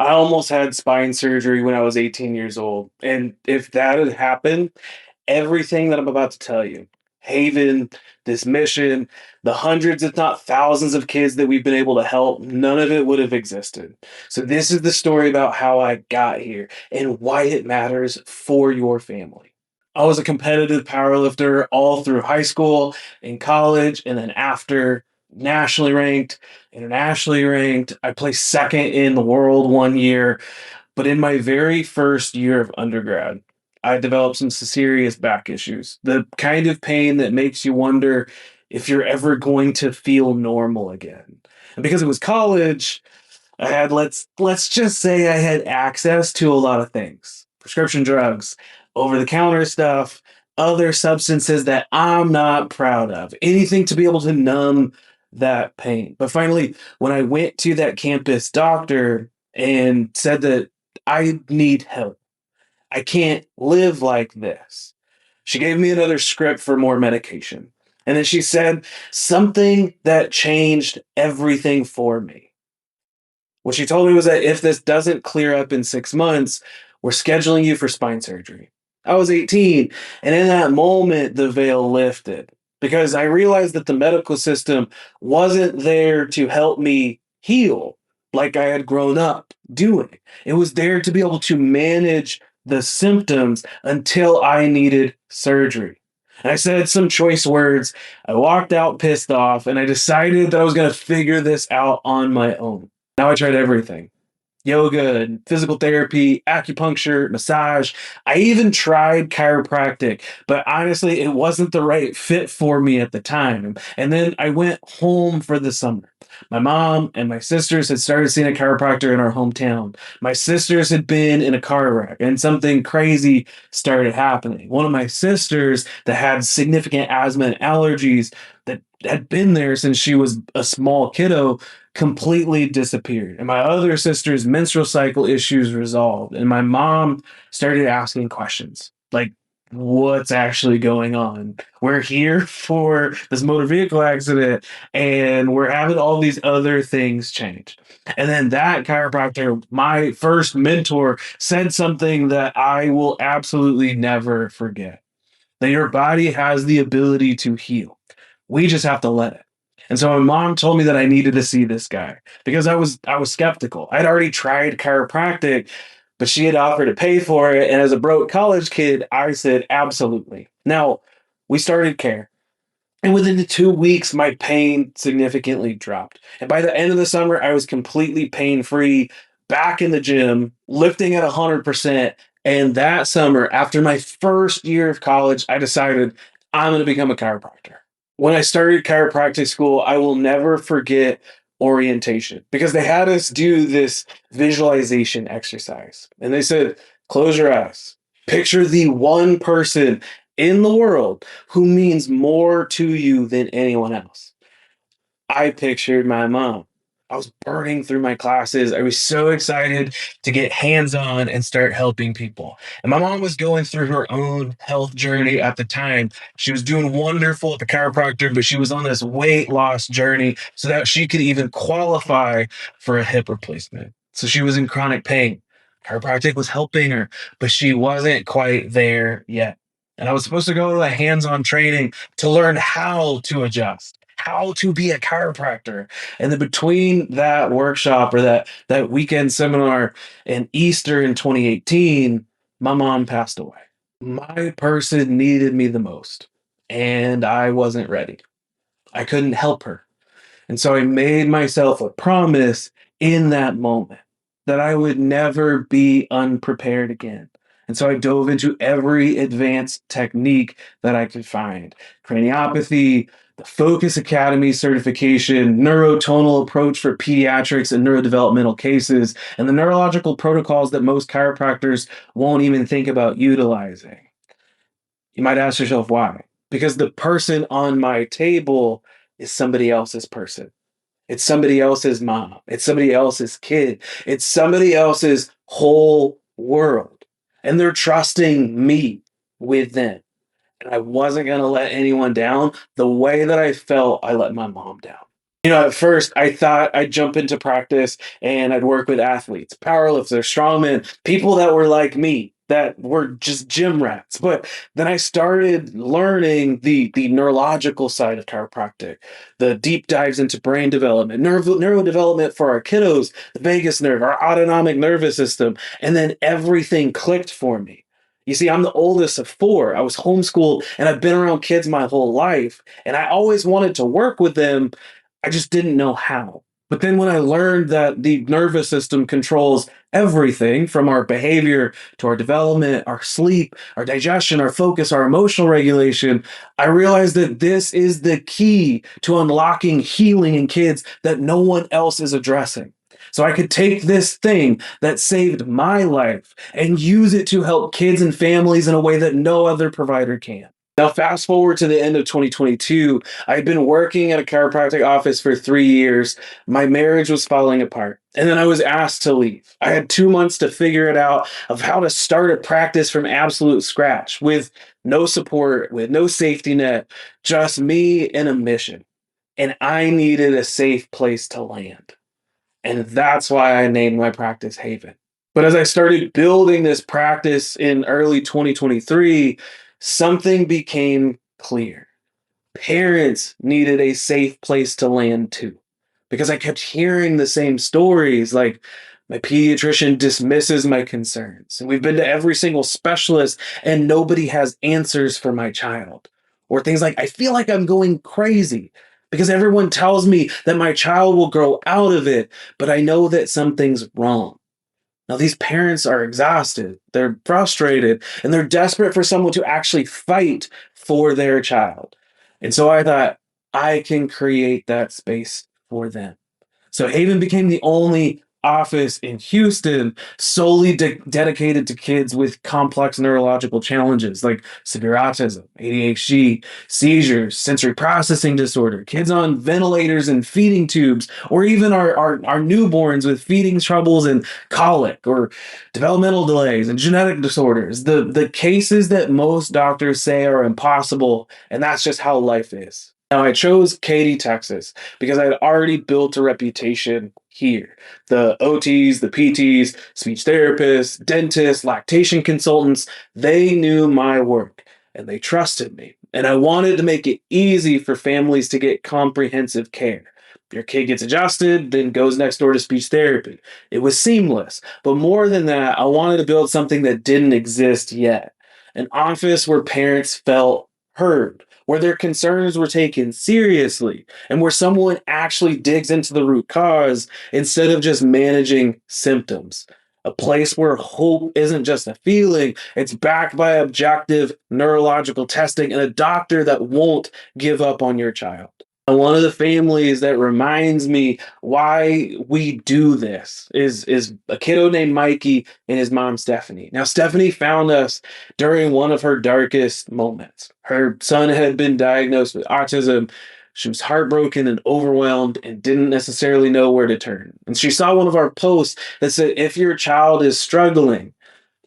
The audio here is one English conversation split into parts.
I almost had spine surgery when I was 18 years old. And if that had happened, everything that I'm about to tell you, Haven, this mission, the hundreds, if not thousands of kids that we've been able to help, none of it would have existed. So, this is the story about how I got here and why it matters for your family. I was a competitive powerlifter all through high school, in college, and then after nationally ranked, internationally ranked. I placed second in the world one year, but in my very first year of undergrad, I developed some serious back issues. The kind of pain that makes you wonder if you're ever going to feel normal again. And because it was college, I had let's just say I had access to a lot of things. Prescription drugs, over the counter stuff, other substances that I'm not proud of. Anything to be able to numb that pain. But finally, when I went to that campus doctor and said that I need help, I can't live like this. She gave me another script for more medication. And then she said something that changed everything for me. What she told me was that if this doesn't clear up in 6 months, we're scheduling you for spine surgery. I was 18, and in that moment, the veil lifted because I realized that the medical system wasn't there to help me heal like I had grown up doing. It was there to be able to manage the symptoms until I needed surgery. And I said some choice words. I walked out pissed off, and I decided that I was going to figure this out on my own. Now I tried everything: yoga and physical therapy, acupuncture, massage. I even tried chiropractic, but honestly, it wasn't the right fit for me at the time. And then I went home for the summer. My mom and my sisters had started seeing a chiropractor in our hometown. My sisters had been in a car wreck, and something crazy started happening. One of my sisters that had significant asthma and allergies that had been there since she was a small kiddo completely disappeared. And my other sister's menstrual cycle issues resolved. And my mom started asking questions like, what's actually going on? We're here for this motor vehicle accident and we're having all these other things change. And then that chiropractor, my first mentor, said something that I will absolutely never forget: that your body has the ability to heal. We just have to let it. And so my mom told me that I needed to see this guy because I was skeptical. I'd already tried chiropractic, but she had offered to pay for it. And as a broke college kid, I said absolutely. Now we started care. And within the 2 weeks, my pain significantly dropped. And by the end of the summer, I was completely pain free, back in the gym, lifting at 100%. And that summer, after my first year of college, I decided I'm going to become a chiropractor. When I started chiropractic school, I will never forget orientation because they had us do this visualization exercise. And they said, close your eyes, picture the one person in the world who means more to you than anyone else. I pictured my mom. I was burning through my classes. I was so excited to get hands on and start helping people. And my mom was going through her own health journey at the time. She was doing wonderful at the chiropractor, but she was on this weight loss journey so that she could even qualify for a hip replacement. So she was in chronic pain. Chiropractic was helping her, but she wasn't quite there yet. And I was supposed to go to a hands on training to learn how to adjust, how to be a chiropractor. And then between that workshop or that weekend seminar and Easter in 2018, my mom passed away. My person needed me the most, and I wasn't ready. I couldn't help her. And so I made myself a promise in that moment that I would never be unprepared again. And so I dove into every advanced technique that I could find: craniopathy, the Focus Academy certification, neurotonal approach for pediatrics and neurodevelopmental cases, and the neurological protocols that most chiropractors won't even think about utilizing. You might ask yourself why. Because the person on my table is somebody else's person. It's somebody else's mom. It's somebody else's kid. It's somebody else's whole world. And they're trusting me with them. And I wasn't going to let anyone down the way that I felt I let my mom down. At first I thought I'd jump into practice and I'd work with athletes, powerlifters, strongmen, people that were like me, that were just gym rats. But then I started learning the neurological side of chiropractic, the deep dives into brain development, neurodevelopment for our kiddos, the vagus nerve, our autonomic nervous system, and then everything clicked for me. You see, I'm the oldest of four. I was homeschooled and I've been around kids my whole life, and I always wanted to work with them. I just didn't know how. But then when I learned that the nervous system controls everything from our behavior to our development, our sleep, our digestion, our focus, our emotional regulation, I realized that this is the key to unlocking healing in kids that no one else is addressing. So I could take this thing that saved my life and use it to help kids and families in a way that no other provider can. Now, fast forward to the end of 2022, I'd been working at a chiropractic office for 3 years. My marriage was falling apart. And then I was asked to leave. I had 2 months to figure it out of how to start a practice from absolute scratch with no support, with no safety net, just me and a mission. And I needed a safe place to land. And that's why I named my practice Haven. But as I started building this practice in early 2023, something became clear. Parents needed a safe place to land too. Because I kept hearing the same stories like, my pediatrician dismisses my concerns, and we've been to every single specialist, and nobody has answers for my child. Or things like, I feel like I'm going crazy because everyone tells me that my child will grow out of it, but I know that something's wrong. Now, these parents are exhausted, they're frustrated, and they're desperate for someone to actually fight for their child. And so I thought, I can create that space for them. So Haven became the only office in Houston solely dedicated to kids with complex neurological challenges like severe autism, ADHD, seizures, sensory processing disorder, kids on ventilators and feeding tubes, or even our newborns with feeding troubles and colic or developmental delays and genetic disorders. The cases that most doctors say are impossible, and that's just how life is. Now, I chose Katy, Texas, because I had already built a reputation here. The OTs, the PTs, speech therapists, dentists, lactation consultants, they knew my work and they trusted me. And I wanted to make it easy for families to get comprehensive care. Your kid gets adjusted, then goes next door to speech therapy. It was seamless. But more than that, I wanted to build something that didn't exist yet, an office where parents felt heard, where their concerns were taken seriously, and where someone actually digs into the root cause instead of just managing symptoms. A place where hope isn't just a feeling, it's backed by objective neurological testing and a doctor that won't give up on your child. And one of the families that reminds me why we do this is a kiddo named Mikey and his mom Stephanie. Now Stephanie found us during one of her darkest moments. Her son had been diagnosed with autism. She was heartbroken and overwhelmed and didn't necessarily know where to turn. And she saw one of our posts that said, if your child is struggling,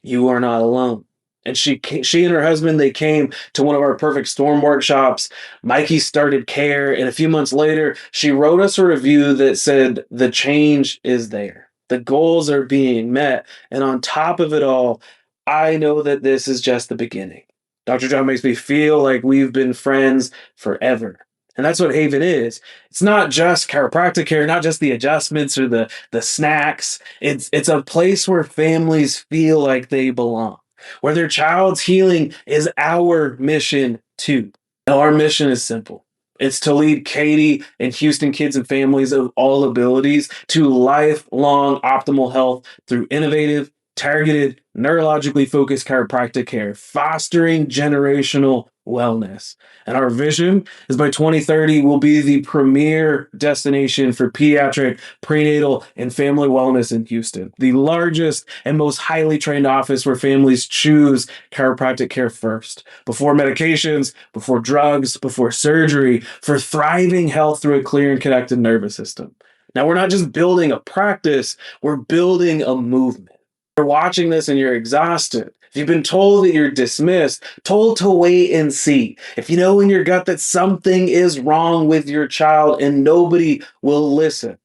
you are not alone. And she and her husband, they came to one of our perfect storm workshops. Mikey started care, and a few months later, she wrote us a review that said the change is there, the goals are being met, and on top of it all, I know that this is just the beginning. Dr. John makes me feel like we've been friends forever. And that's what Haven is. It's not just chiropractic care, not just the adjustments or the snacks. It's a place where families feel like they belong, where their child's healing is our mission too. Now, our mission is simple. It's to lead Katy and Houston kids and families of all abilities to lifelong optimal health through innovative, targeted, neurologically focused chiropractic care, fostering generational wellness. And our vision is by 2030, we'll be the premier destination for pediatric, prenatal, and family wellness in Houston. The largest and most highly trained office where families choose chiropractic care first, before medications, before drugs, before surgery, for thriving health through a clear and connected nervous system. Now, we're not just building a practice, we're building a movement. You're watching this and you're exhausted, if you've been told that you're dismissed, told to wait and see, if you know in your gut that something is wrong with your child and nobody will listen,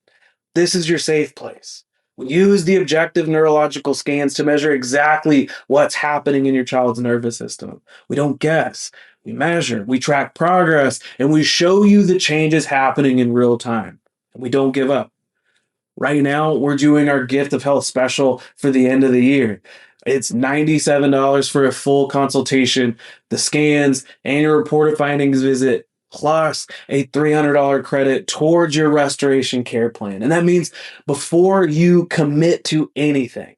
this is your safe place. We use the objective neurological scans to measure exactly what's happening in your child's nervous system. We don't guess. We measure, we track progress, and we show you the changes happening in real time. And we don't give up. Right now, we're doing our gift of health special for the end of the year. It's $97 for a full consultation, the scans, and your reported findings visit, plus a $300 credit towards your restoration care plan. And that means before you commit to anything,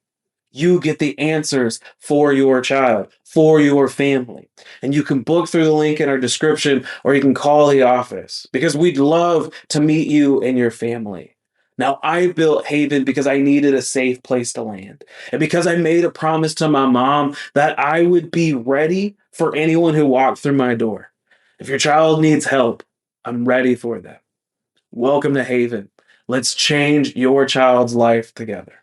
you get the answers for your child, for your family. And you can book through the link in our description or you can call the office because we'd love to meet you and your family. Now, I built Haven because I needed a safe place to land and because I made a promise to my mom that I would be ready for anyone who walked through my door. If your child needs help, I'm ready for them. Welcome to Haven. Let's change your child's life together.